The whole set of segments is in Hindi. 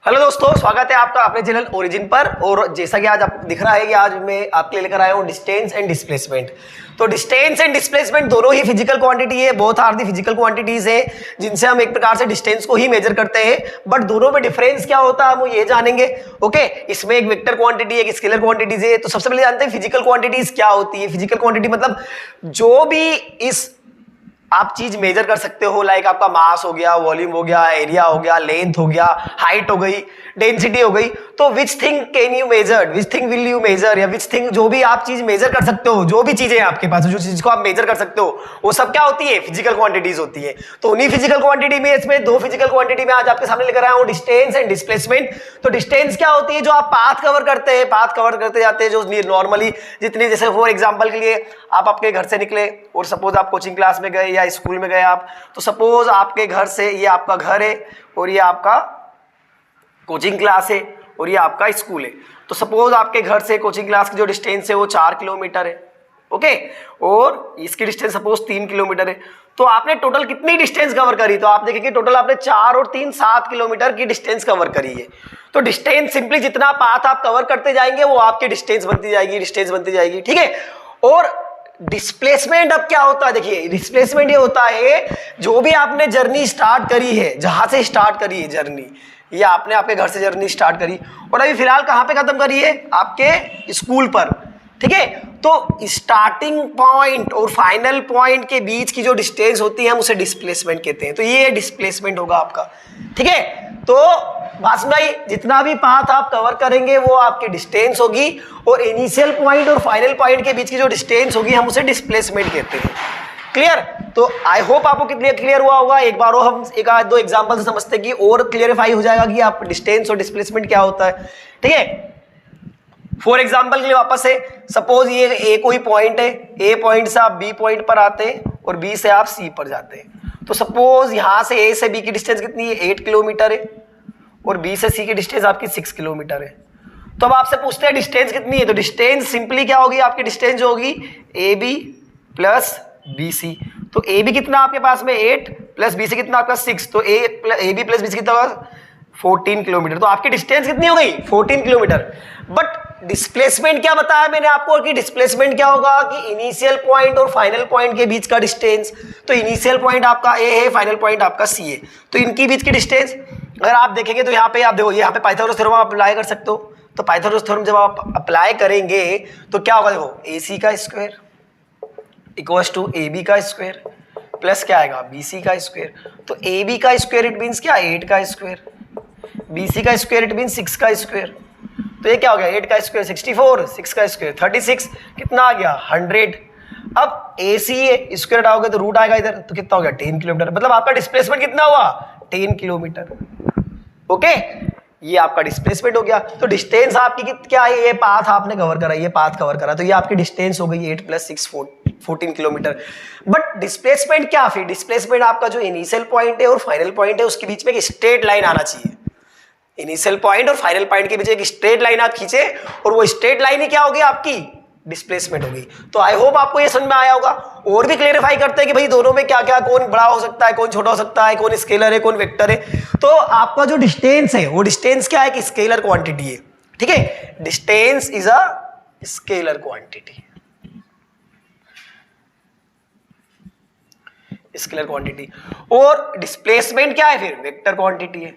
हेलो दोस्तों, स्वागत है आपका अपने चैनल ओरिजिन पर। और जैसा कि आज आप दिख रहा है कि आज मैं आपके लिए लेकर आया हूँ डिस्टेंस एंड डिस्प्लेसमेंट। तो डिस्टेंस एंड डिस्प्लेसमेंट दोनों ही फिजिकल क्वांटिटी है, both are the physical quantities है जिनसे हम एक प्रकार से डिस्टेंस को ही मेजर करते हैं। बट दोनों में डिफरेंस क्या होता है हम ये जानेंगे। ओके, इसमें एक वेक्टर क्वांटिटी एक स्केलर क्वांटिटीज है। तो सबसे पहले जानते हैं फिजिकल क्वांटिटीज क्या होती है। फिजिकल क्वांटिटी मतलब जो भी इस आप चीज मेजर कर सकते हो, लाइक आपका मास हो गया, वॉल्यूम हो गया, एरिया हो गया, लेंथ हो गया, हाइट हो गई, डेंसिटी हो गई। तो which thing can you measure, which thing will you measure, या विच थिंग जो भी आप चीज मेजर कर सकते हो, जो भी चीजें आपके पास जो चीज को आप मेजर कर सकते हो वो सब क्या होती है, फिजिकल क्वांटिटीज होती है। तो उन्हीं फिजिकल क्वांटिटी में इसमें दो फिजिकल क्वांटिटी में आज आपके सामने लेकर आया हूं, डिस्टेंस एंड डिस्प्लेसमेंट। तो डिस्टेंस क्या होती है, जो आप पाथ कवर करते हैं, पाथ कवर करते जाते हैं, जो नॉर्मली जितनी, जैसे फॉर एग्जांपल के लिए आप आपके घर से निकले और सपोज आप कोचिंग क्लास में गए या स्कूल में गए आप, तो सपोज आपके घर से, ये आपका घर है और ये आपका कोचिंग क्लास है और ये आपका स्कूल है। तो सपोज आपके घर से कोचिंग क्लास की जो डिस्टेंस है वो 4 किलोमीटर है। ओके, और इसकी डिस्टेंस सपोज 3 किलोमीटर है। तो आपने टोटल कितनी डिस्टेंस कवर करी, तो आप देखेंगे टोटल आपने 4 और 3 7 किलोमीटर की डिस्टेंस कवर करी है। तो डिस्टेंस सिंपली जितना पाथ आप कवर करते जाएंगे वो आपकी डिस्टेंस बनती जाएगी, डिस्टेंस बनती जाएगी। ठीक है। और डिस्प्लेसमेंट अब क्या होता है, देखिए डिस्प्लेसमेंट ये होता है जो भी आपने जर्नी स्टार्ट करी है, जहां से स्टार्ट करी है जर्नी, ये आपने आपके घर से जर्नी स्टार्ट करी और अभी फिलहाल कहां पे खत्म करी है, आपके स्कूल पर। ठीक है। तो स्टार्टिंग पॉइंट और फाइनल पॉइंट के बीच की जो डिस्टेंस होती है हम उसे डिस्प्लेसमेंट कहते हैं। तो ये डिस्प्लेसमेंट होगा आपका। ठीक है। तो बस भाई जितना भी पाथ आप कवर करेंगे वो आपकी डिस्टेंस होगी और इनिशियल पॉइंट और फाइनल पॉइंट के बीच की जो डिस्टेंस होगी हम उसे डिस्प्लेसमेंट कहते हैं। क्लियर। तो आई होप आपको कितनी क्लियर हुआ होगा। एक बार और हम एक आध दो एग्जांपल से समझते कि और क्लियरिफाई हो जाएगा कि आप डिस्टेंस और डिस्प्लेसमेंट क्या होता है। ठीक है। फॉर एग्जांपल के लिए वापस से सपोज ये ए कोई पॉइंट है, ए पॉइंट से आप बी पॉइंट पर आते हैं और बी से आप सी पर जाते हैं। तो सपोज यहां से ए से बी की डिस्टेंस कितनी है, 8 किलोमीटर है और बी से सी की डिस्टेंस आपकी 6 किलोमीटर है। तो अब आपसे पूछते हैं डिस्टेंस कितनी है, तो डिस्टेंस सिंपली क्या होगी, आपकी डिस्टेंस जो होगी A B plus B C. तो ए बी कितना आपके पास में 8 प्लस बी सी कितना आपका 6, तो A B plus B C कितना होगा 14 किलोमीटर। तो आपकी डिस्टेंस कितनी हो गई 14 किलोमीटर। बट डिस्प्लेसमेंट क्या बताया मैंने आपको कि डिस्प्लेसमेंट क्या होगा कि इनिशियल पॉइंट और फाइनल पॉइंट के बीच का डिस्टेंस। तो इनिशियल पॉइंट आपका ए है, फाइनल पॉइंट आपका सी है, तो इनके बीच की डिस्टेंस अगर आप देखेंगे तो यहाँ पे आप देखो, यहाँ पे पाइथागोरस थ्योरम आप अप्लाई कर सकते हो। तो पाइथागोरस थ्योरम जब आप अप्लाई करेंगे तो क्या होगा, देखो ए सी का square equals to A B का स्क्वायर प्लस क्या आएगा बी सी का स्क्वायर। तो ए बी का स्क्वायर इट मीन्स क्या 8 का स्क्वायर, बी सी का स्क्वायर इट मीन्स 6 का स्क्वायर। तो ये क्या हो गया 8 का स्क्वायर 64, 6 का स्क्वायर 36, कितना आ गया 100। अब ए सी है, स्क्वायर हटाओगे तो रूट आएगा इधर, तो कितना हो गया 10 किलोमीटर। मतलब आपका डिस्प्लेसमेंट कितना हुआ 10 किलोमीटर। ओके, ये आपका डिस्प्लेसमेंट हो गया। तो डिस्टेंस आपकी क्या है, ये पाथ आपने कवर करा, ये पाथ कवर करा, तो ये आपकी डिस्टेंस हो गई 8 + 6 14 किलोमीटर। बट डिस्प्लेसमेंट क्या, फिर डिस्प्लेसमेंट आपका जो इनिशियल पॉइंट है और फाइनल पॉइंट है उसके बीच में एक स्ट्रेट लाइन आना चाहिए। इनिशियल पॉइंट और फाइनल पॉइंट के बीच एक स्ट्रेट लाइन आप खींचे और वो स्ट्रेट लाइन ही क्या होगी आपकी डिस्प्लेसमेंट होगी। तो आई होप आपको ये समझ में आया होगा। और भी क्लेरिफाई करते हैं कि भाई दोनों में क्या क्या, कौन बड़ा हो सकता है, कौन छोटा हो सकता है, कौन स्केलर है, कौन वेक्टर है। तो आपका जो डिस्टेंस है वो डिस्टेंस क्या है कि स्केलर क्वांटिटी है। ठीक है, distance is a scalar quantity, scalar quantity. और डिस्प्लेसमेंट क्या है, फिर वेक्टर क्वांटिटी है,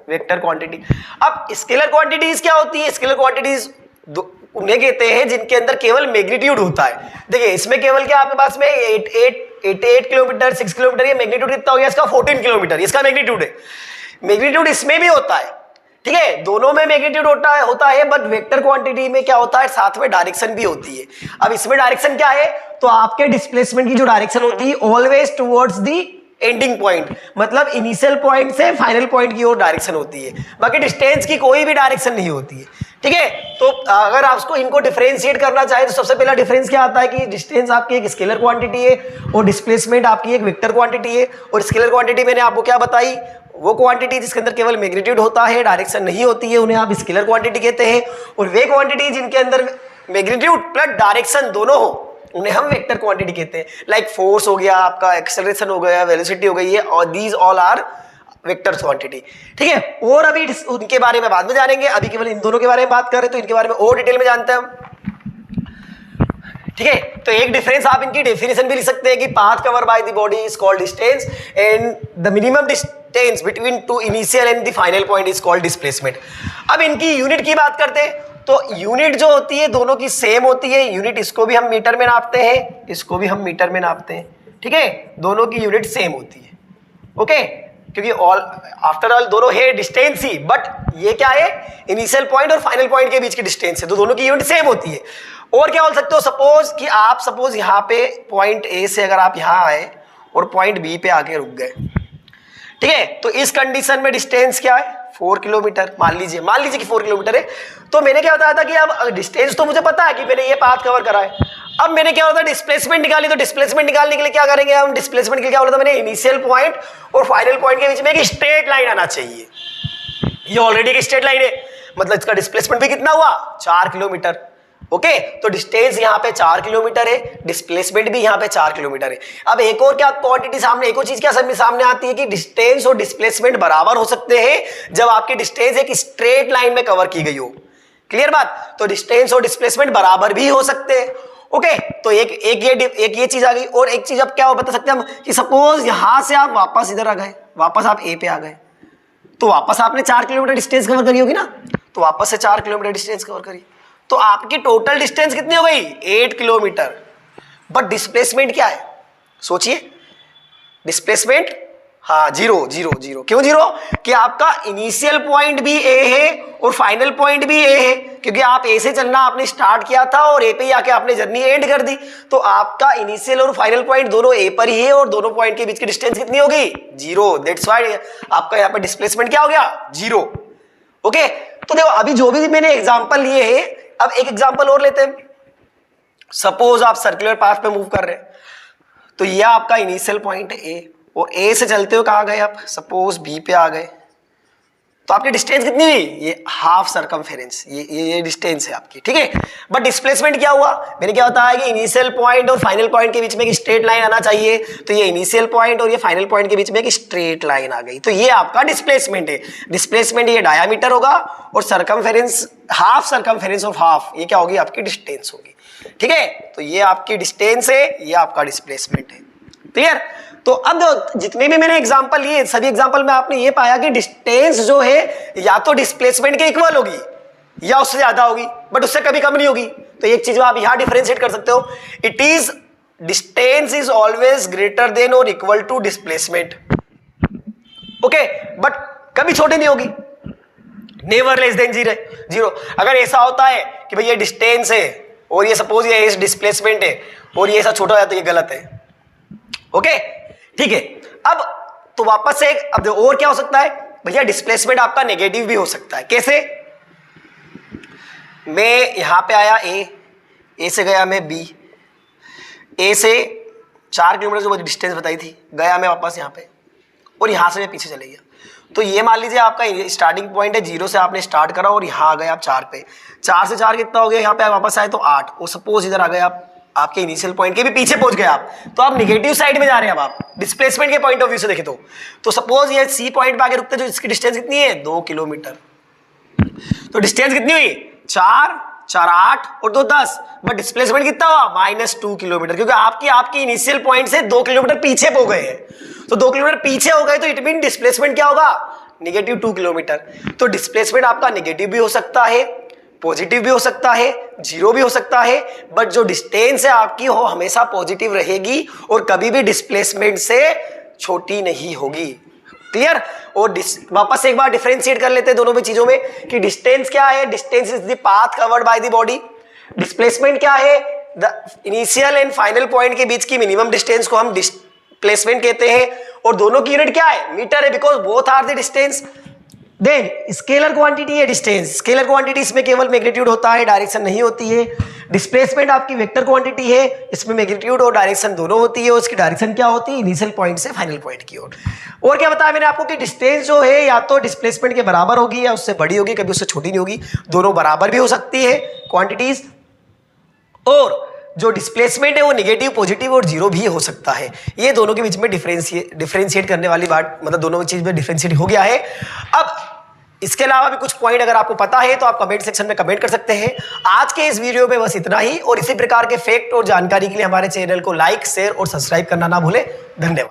वेक्टर क्वांटिटी। अब स्केलर क्वांटिटीज क्या होती है, स्केलर क्वांटिटीज उन्हें कहते हैं जिनके अंदर केवल मैग्नीट्यूड होता है। देखिए इसमें केवल क्या आपके पास में 88 किलोमीटर 6 किलोमीटर, ये मैग्नीट्यूड कितना हो गया इसका 14 किलोमीटर, इसका मैग्नीट्यूड है। मैग्नीट्यूड इसमें भी होता है। ठीक है, दोनों में मैग्नीट्यूड होता है बट वेक्टर क्वांटिटी में क्या होता है, साथ में डायरेक्शन भी होती है। अब इसमें डायरेक्शन क्या है, तो आपके डिस्प्लेसमेंट की जो डायरेक्शन होती है always towards the ending point, मतलब इनिशियल पॉइंट से फाइनल पॉइंट की ओर डायरेक्शन होती है। बाकी डिस्टेंस की कोई भी डायरेक्शन नहीं होती है। ठीक है। तो अगर आप उसको इनको डिफरेंशिएट करना चाहें तो सबसे पहला डिफरेंस क्या आता है कि डिस्टेंस आपकी एक स्केलर क्वांटिटी है और डिस्प्लेसमेंट आपकी एक वेक्टर क्वांटिटी है। और स्केलर क्वांटिटी मैंने आपको क्या बताई, वो क्वांटिटी जिसके अंदर केवल मैग्नीट्यूड होता है, डायरेक्शन नहीं होती है, उन्हें आप स्केलर क्वांटिटी कहते हैं। और वे क्वांटिटी जिनके अंदर मैग्नीट्यूड प्लस डायरेक्शन दोनों हो उन्हें हम वेक्टर क्वांटिटी कहते हैं। लाइक फोर्स हो गया, आपका एक्सेलरेशन हो गया, वेलोसिटी हो गई है, और these all are vectors quantity, ठीक है। और अभी उनके बारे में बाद में जानेंगे, अभी केवल इन दोनों के बारे में बात कर रहे हैं, तो इनके बारे में और डिटेल में जानते हैं हम, ठीक है। तो एक डिफरेंस आप इनकी डेफिनेशन भी लिख सकते हैं कि path cover by the body is called distance and the minimum distance between two initial and the final point is called displacement. अब इनकी यूनिट की बात करते हैं, तो यूनिट जो होती है दोनों की सेम होती है। यूनिट इसको भी हम मीटर में नापते हैं, इसको भी हम मीटर में नापते हैं, ठीक है। दोनों की यूनिट सेम होती है, ओके, क्योंकि ऑल आफ्टर ऑल दोनों है डिस्टेंस ही, बट ये क्या है, इनिशियल पॉइंट और फाइनल पॉइंट के बीच की डिस्टेंस है, तो दोनों की यूनिट सेम होती है। और क्या बोल सकते हो, सपोज यहाँ पे पॉइंट ए से अगर आप यहाँ आए और पॉइंट बी पे आके रुक गए, ठीक है, तो इस कंडीशन में डिस्टेंस क्या है, 4 किलोमीटर। मान लीजिए कि 4 किलोमीटर है। तो मैंने क्या बताया था कि अब डिस्टेंस तो मुझे पता है कि मैंने ये पाथ कवर करा है, अब मैंने क्या होता है डिस्प्लेसमेंट निकाली, तो डिस्प्लेसमेंट निकालने के लिए क्या करेंगे हम, डिस्प्लेसमेंट के लिए क्या बोला था मैंने, इनिशियल पॉइंट और फाइनल पॉइंट के बीच में एक स्ट्रेट लाइन आना चाहिए। ये ऑलरेडी एक स्ट्रेट लाइन है, मतलब इसका डिस्प्लेसमेंट भी कितना हुआ, 4 किलोमीटर, ओके। तो डिस्टेंस यहाँ पे 4 किलोमीटर है, डिस्प्लेसमेंट भी यहाँ पे 4 किलोमीटर है। अब एक और क्या क्वांटिटी सामने, एक और चीज क्या सामने आती है कि डिस्टेंस और डिस्प्लेसमेंट बराबर हो सकते हैं जब आपकी डिस्टेंस एक स्ट्रेट लाइन में कवर की गई हो। क्लियर बात, तो डिस्टेंस और डिस्प्लेसमेंट बराबर भी हो सकते हैं, ओके। तो एक ये चीज आ गई। और एक चीज अब क्या बता सकते हैं हम कि सपोज यहां से आप वापस इधर आ गए, वापस आप ए पे आ गए, तो वापस आपने 4 किलोमीटर डिस्टेंस कवर करी होगी ना, तो वापस से 4 किलोमीटर डिस्टेंस कवर करी, तो आपकी टोटल डिस्टेंस कितनी हो गई, 8 किलोमीटर। बट डिस्प्लेसमेंट क्या है, सोचिए, डिस्प्लेसमेंट हाँ जीरो। क्यों जीरो, कि आपका इनिशियल पॉइंट भी ए है और फाइनल पॉइंट भी ए है, क्योंकि आप ए से चलना आपने स्टार्ट किया था और ए पे ही आके आपने जर्नी एंड कर दी, तो आपका इनिशियल और फाइनल पॉइंट दोनों ए पर ही है और दोनों पॉइंट के बीच की डिस्टेंस कितनी होगी, 0। दैट्स व्हाई आपका यहाँ पे डिस्प्लेसमेंट क्या हो गया, 0, ओके। तो देखो अभी जो भी मैंने एग्जाम्पल लिए है, अब एक एग्जाम्पल और लेते हैं। सपोज आप सर्कुलर पाथ पे मूव कर रहे हैं, तो यह आपका इनिशियल पॉइंट है ए, और ए से चलते हुए कहाँ गए आप, सपोज बी पे आ गए, तो आपकी डिस्टेंस कितनी हुई, ये हाफ सरकमफेरेंस, ये डिस्टेंस है आपकी, ठीक है। बट डिस्प्लेसमेंट क्या हुआ, मैंने क्या बताया कि इनिशियल पॉइंट और फाइनल पॉइंट के बीच में एक स्ट्रेट लाइन आना चाहिए, तो ये इनिशियल पॉइंट और ये फाइनल पॉइंट के बीच में एक स्ट्रेट लाइन आ गई, तो ये आपका डिस्प्लेसमेंट है। डिस्प्लेसमेंट ये डायामीटर होगा और circumference, half circumference of half, ये क्या होगी, आपकी डिस्टेंस होगी, ठीक है। तो ये आपकी डिस्टेंस है, ये आपका डिस्प्लेसमेंट है, क्लियर। तो अब जितने भी मैंने एग्जांपल लिए, सभी एग्जांपल में आपने ये पाया कि डिस्टेंस जो है या तो डिस्प्लेसमेंट के इक्वल होगी या उससे ज्यादा होगी, बट उससे कभी कम नहीं होगी। तो एक चीज आप यहां डिफरेंशिएट कर सकते हो, it is distance is always greater than और equal to displacement, okay, but कभी छोटी नहीं होगी, नेवर लेस देन 0। अगर ऐसा होता है कि भाई ये डिस्टेंस है और ये सपोज ये डिस्प्लेसमेंट है और ये ऐसा छोटा हो जाए तो ये गलत है, ओके, ठीक है। अब तो वापस से अब और क्या हो सकता है भैया, डिस्प्लेसमेंट आपका नेगेटिव भी हो सकता है। कैसे, मैं यहां पे आया ए से गया मैं बी, ए से 4 किलोमीटर जो डिस्टेंस बताई थी, गया मैं वापस यहाँ पे और यहां से मैं पीछे चले गया, तो ये मान लीजिए आपका स्टार्टिंग पॉइंट है 0 से आपने स्टार्ट करा और यहाँ आ गए आप 4 पे, 4 से 4 कितना हो गया, यहाँ पे वापस आए तो 8, और सपोज इधर आ गए आप, आपके इनिशियल पॉइंट के भी पीछे पहुंच गए आप, तो आप नेगेटिव साइड में जा रहे हैं। अब आप डिस्प्लेसमेंट के पॉइंट ऑफ व्यू से देखें तो सपोज ये सी पॉइंट पे आके रुकते, जो इसकी डिस्टेंस कितनी है, 2 किलोमीटर, तो डिस्टेंस कितनी हुई, 4 8 और 2 10, बट डिस्प्लेसमेंट कितना हुआ, -2 किलोमीटर, क्योंकि आपकी इनिशियल पॉइंट से 2 किलोमीटर पीछे हो गए हैं, तो 2 किलोमीटर पीछे हो गए, तो इट मीन डिस्प्लेसमेंट क्या होगा, -2 किलोमीटर। तो डिस्प्लेसमेंट आपका नेगेटिव भी हो सकता है, पॉजिटिव भी हो सकता है, 0 भी हो सकता है, बट जो डिस्टेंस है आपकी हो हमेशा पॉजिटिव रहेगी और कभी भी डिस्प्लेसमेंट से छोटी नहीं होगी, क्लियर। और वापस एक बार डिफरेंशिएट कर लेते हैं दोनों भी चीजों में कि डिस्टेंस क्या है, distance is the path covered by the body, displacement क्या है, the initial and final point के बीच की मिनिमम डिस्टेंस को हम डिस्प्लेसमेंट कहते हैं, और दोनों की यूनिट क्या है, मीटर है, because both are the distance. Then scalar quantity है डिस्टेंस, स्केलर क्वांटिटी इसमें केवल मैग्नीट्यूड होता है, डायरेक्शन नहीं होती है। डिस्प्लेसमेंट आपकी वेक्टर क्वांटिटी है, इसमें मैग्नीट्यूड और डायरेक्शन दोनों होती है, उसकी डायरेक्शन क्या होती है, इनिशियल पॉइंट से फाइनल पॉइंट की ओर। और क्या बताया मैंने आपको कि डिस्टेंस जो है या तो डिस्प्लेसमेंट के बराबर होगी या उससे बड़ी होगी, कभी उससे छोटी नहीं होगी, दोनों बराबर भी हो सकती है क्वांटिटीज। और जो डिस्प्लेसमेंट है वो नेगेटिव, पॉजिटिव और जीरो भी हो सकता है। ये दोनों के बीच में डिफरेंशिएट करने वाली बात, मतलब दोनों चीज में डिफरेंशिएट हो गया है। अब इसके अलावा भी कुछ पॉइंट अगर आपको पता है तो आप कमेंट सेक्शन में कमेंट कर सकते हैं। आज के इस वीडियो में बस इतना ही, और इसी प्रकार के फैक्ट और जानकारी के लिए हमारे चैनल को लाइक, शेयर और सब्सक्राइब करना ना भूलें। धन्यवाद।